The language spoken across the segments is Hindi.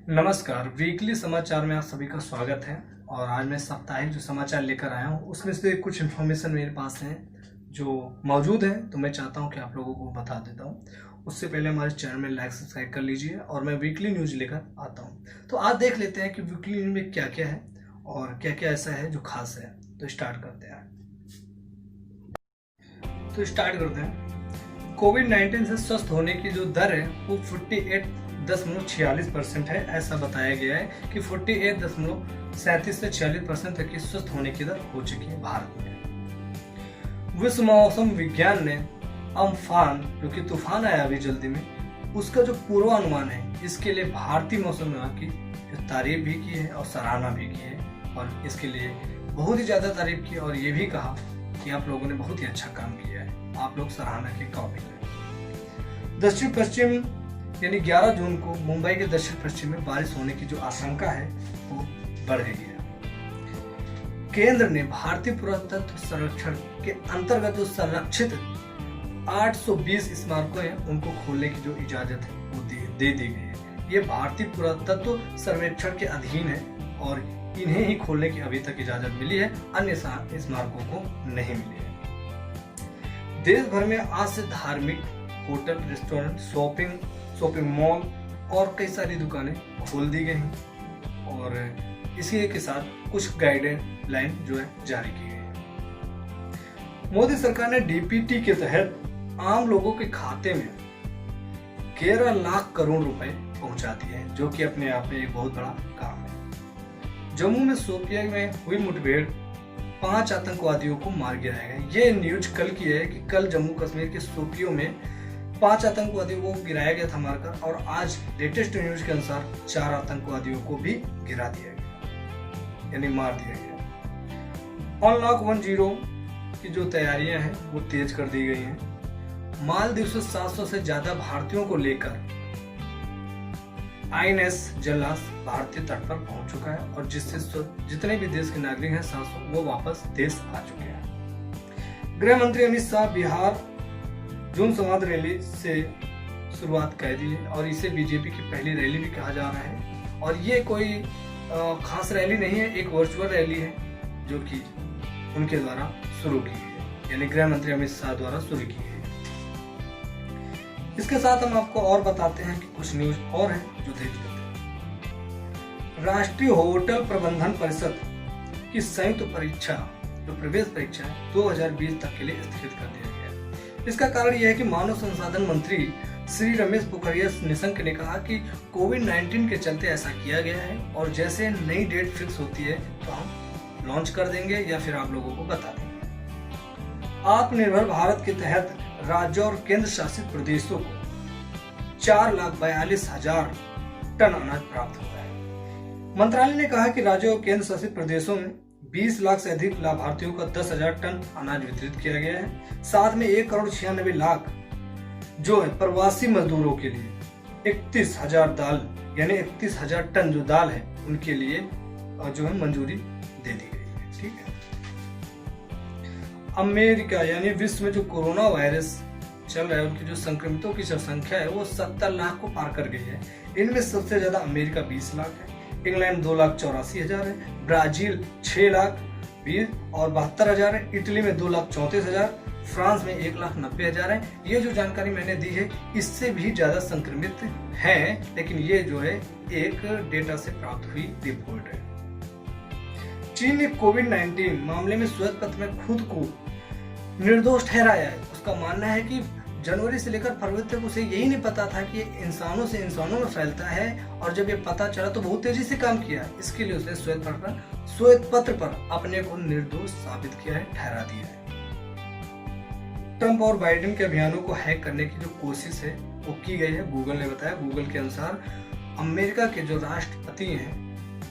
नमस्कार, वीकली समाचार में आप सभी का स्वागत है। और आज मैं साप्ताहिक जो समाचार लेकर आया हूँ उसमें से कुछ इन्फॉर्मेशन मेरे पास है जो मौजूद है, तो मैं चाहता हूँ कि आप लोगों को बता देता हूँ। उससे पहले हमारे चैनल में लाइक सब्सक्राइब कर लीजिए और मैं वीकली न्यूज लेकर आता हूँ। तो आज देख लेते हैं कि वीकली न्यूज में क्या क्या है और क्या क्या ऐसा है जो खास है। तो स्टार्ट करते हैं। कोविड-19 से स्वस्थ होने की जो दर है वो 48.46% है। ऐसा बताया गया है कि 48.37 से 46% तक की स्वस्थ होने की दर हो चुकी है भारत में। विश्व मौसम विज्ञान ने अम्फान, जो कि तूफान आया अभी जल्दी में, उसका जो पूर्वानुमान है इसके लिए भारतीय मौसम विभाग की तारीफ भी की है और सराहना भी की है, और इसके लिए बहुत ही ज्यादा तारीफ की और ये भी कहा कि आप लोगों ने बहुत ही अच्छा काम किया है, आप लोग सराहना के काबिल हैं। दक्षिण पश्चिम यानी 11 जून को मुंबई के दक्षिण पश्चिम में बारिश होने की जो आशंका है वो बढ़ गई है। केंद्र ने भारतीय पुरातत्व संरक्षण के अंतर्गत जो संरक्षित 820 स्मारकों हैं उनको खोलने की जो इजाजत है वो दे दी गई है। ये भारतीय पुरातत्व सर्वेक्षण के अधीन है और इन्हें ही खोलने की अभी तक इजाजत मिली है, अन्य स्मारकों को नहीं मिली है। देश भर में आज से धार्मिक, होटल, रेस्टोरेंट, शॉपिंग मॉल और कई सारी दुकानें खोल दी गई हैं और इसी के साथ कुछ गाइडलाइन जो है जारी की गई है। मोदी सरकार ने डीपीटी के तहत आम लोगों के खाते में 11 लाख करोड़ रुपए पहुंचा दिए हैं, जो कि अपने आप में एक बहुत बड़ा काम है। जम्मू में शोपियां में हुई मुठभेड़ 5 आतंकवादियों को मार गिराया गया। ये न्यूज कल की है कि कल जम्मू कश्मीर के शोपियों में 5 आतंकवादियों को गिराया गया था मारकर, और आज लेटेस्ट न्यूज के अनुसार 4 आतंकवादियों को भी गिरा दिया गया, यानी मार दिया गया। अनलॉक 10 की जो तैयारियां हैं वो तेज कर दी गई हैं। मालदीव से 700 से ज्यादा भारतीयों को लेकर INS जलास भारतीय तट पर पहुंच चुका है, और जिससे जितने भी देश के नागरिक हैं 700 वो वापस देश आ चुके हैं। गृह मंत्री अमित शाह बिहार जून संवाद रैली से शुरुआत कर दी है और इसे बीजेपी की पहली रैली भी कहा जा रहा है। और ये कोई खास रैली नहीं है, एक वर्चुअल रैली है जो कि उनके द्वारा शुरू की है, यानी गृह मंत्री अमित शाह द्वारा शुरू की है। इसके साथ हम आपको और बताते हैं कि कुछ न्यूज और है जो देख लेते हैं। राष्ट्रीय होटल प्रबंधन परिषद की संयुक्त परीक्षा, जो प्रवेश परीक्षा है, 2020 तक के लिए स्थगित कर दिया गया है। इसका कारण यह है कि मानव संसाधन मंत्री श्री रमेश पोखरियाल निशंक ने कहा कि कोविड-19 के चलते ऐसा किया गया है, और जैसे नई डेट फिक्स होती है तो हम लॉन्च कर देंगे या फिर आप लोगों को बता देंगे। आत्मनिर्भर भारत के तहत राज्यों और केंद्र शासित प्रदेशों को 4,42,000 टन अनाज प्राप्त होता है। मंत्रालय ने कहा कि राज्यों और केंद्र शासित प्रदेशों में 20 लाख से अधिक लाभार्थियों का 10,000 टन अनाज वितरित किया गया है। साथ में 1,96,00,000 जो है प्रवासी मजदूरों के लिए 31,000 दाल, यानी 31,000 टन जो दाल है उनके लिए जो है मंजूरी दे दी गई है। ठीक है। अमेरिका यानी विश्व में जो कोरोना वायरस चल रहा है उनकी जो संक्रमितों की जो संख्या है वो 70 लाख को पार कर गई है। इनमें सबसे ज्यादा अमेरिका 20 लाख है, इंग्लैंड 2,84,000 है, ब्राजील 6,20,000 और 72,000 है, इटली में 2,34,000, फ्रांस में 1,90,000 है। ये जो जानकारी मैंने दी है इससे भी ज्यादा संक्रमित हैं, लेकिन ये जो है एक डेटा से प्राप्त हुई रिपोर्ट है। चीन ने कोविड-19 मामले में श्वेत पत्र में खुद को निर्दोष ठहराया है। उसका मानना है कि जनवरी से लेकर फरवरी तक उसे यही नहीं पता था कि इंसानों से इंसानों में फैलता है, और जब ये पता चला तो बहुत तेजी से काम किया। इसके लिए उसने श्वेत पत्र पर अपने को निर्दोष साबित किया है, ठहरा दिया है। ट्रंप और बाइडेन के अभियानों को हैक करने की जो कोशिश है वो की गई है, गूगल ने बताया। गूगल के अनुसार अमेरिका के जो राष्ट्रपति हैं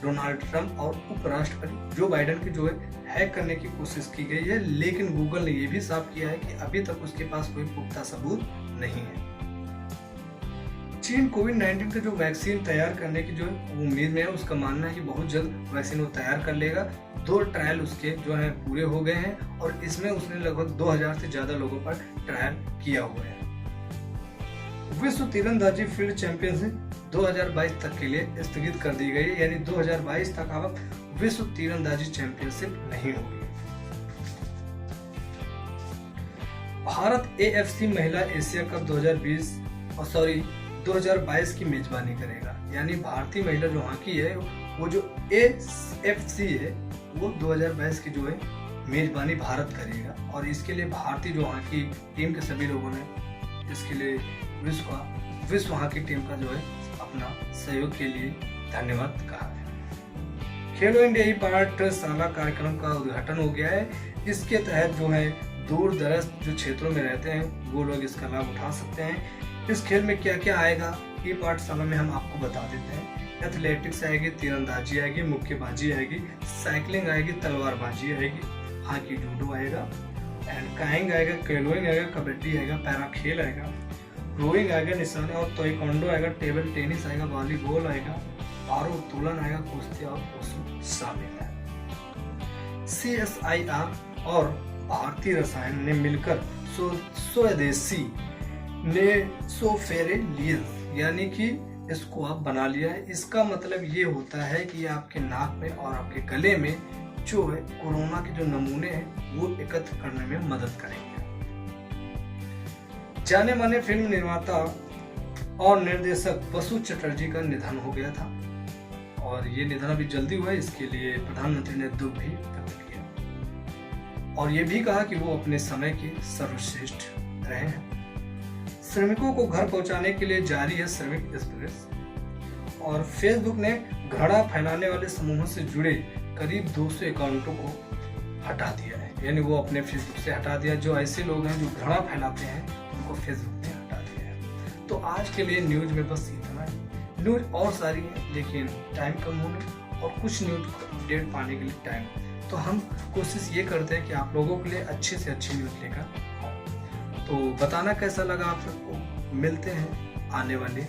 डोनाल्ड ट्रंप और उपराष्ट्रपति जो बाइडेन की जो है हैक करने की कोशिश की गई है, लेकिन गूगल ने यह भी साफ किया है कि अभी तक उसके पास कोई पुख्ता सबूत नहीं है। चीन कोविड-19 का जो वैक्सीन तैयार करने की जो उम्मीद में है, उसका मानना है कि बहुत जल्द वैक्सीन वो तैयार कर लेगा। 2 ट्रायल उसके जो है पूरे हो गए हैं और इसमें उसने लगभग 2000 से ज्यादा लोगों पर ट्रायल किया हुआ है। विश्व तीरंदाजी फील्ड चैंपियनशिप 2022 तक के लिए स्थगित कर दी गई है, यानी 2022 तक अब विश्व तीरंदाजी चैंपियनशिप नहीं होगी। भारत AFC महिला एशिया कप 2022 की मेजबानी करेगा, यानी भारतीय महिला जो हॉकी है वो जो AFC है वो 2022 की जो है मेजबानी भारत करेगा। और इसके लिए भारतीय जो हॉकी टीम के सभी लोगों ने इसके लिए विश्व हॉकी टीम का जो है अपना सहयोग के लिए धन्यवाद कहा है। खेलो इंडिया पाठशाला कार्यक्रम का उद्घाटन हो गया है। इसके तहत जो है दूर दराज जो क्षेत्रों में रहते हैं वो लोग इसका लाभ उठा सकते हैं। इस खेल में क्या क्या आएगा ये पाठशाला में हम आपको बता देते हैं। एथलेटिक्स आएगी, तीरंदाजी आएगी, मुक्केबाजी आएगी, साइकिलिंग आएगी, तलवारबाजी आएगी, हॉकी जूडो आएगा, एंड काइंग आएगा, कैलोइंग आएगा, कबड्डी आएगा, पैरा खेल आएगा, रोइंग आएगा, निशाने और ताइक्वांडो आएगा, टेबल टेनिस आएगा, वॉलीबॉल आएगा, भारोत्तोलन आएगा, कुश्ती और वुशु शामिल है। CSIR और भारतीय रसायन ने मिलकर स्वदेशी नेसोफेरेलियंस यानी कि इसको आप बना लिया है। इसका मतलब ये होता है कि आपके नाक में और आपके गले में जो है कोरोना के जो नमूने हैं वो एकत्र करने में मदद करेंगे। जाने माने फिल्म निर्माता और निर्देशक बसु चटर्जी का निधन हो गया था और ये निधन अभी जल्दी हुआ है। इसके लिए प्रधानमंत्री ने दुख भी व्यक्त किया और ये भी कहा कि वो अपने समय के सर्वश्रेष्ठ रहे हैं। श्रमिकों को घर पहुंचाने के लिए जारी है श्रमिक एक्सप्रेस और फेसबुक ने घृणा फैलाने वाले समूहों से जुड़े करीब 200 अकाउंटों को हटा दिया है, यानी वो अपने फेसबुक से हटा दिया। जो ऐसे लोग हैं जो घृणा फैलाते हैं उनको फेसबुक ने हटा दिया है। तो आज के लिए न्यूज में बस इतना ही। न्यूज और सारी है लेकिन टाइम कम होने और कुछ न्यूज अपडेट पाने के लिए टाइम, तो हम कोशिश ये करते हैं कि आप लोगों के लिए अच्छे से अच्छी न्यूज लेकर। तो बताना कैसा लगा आप सबको। मिलते हैं आने वाले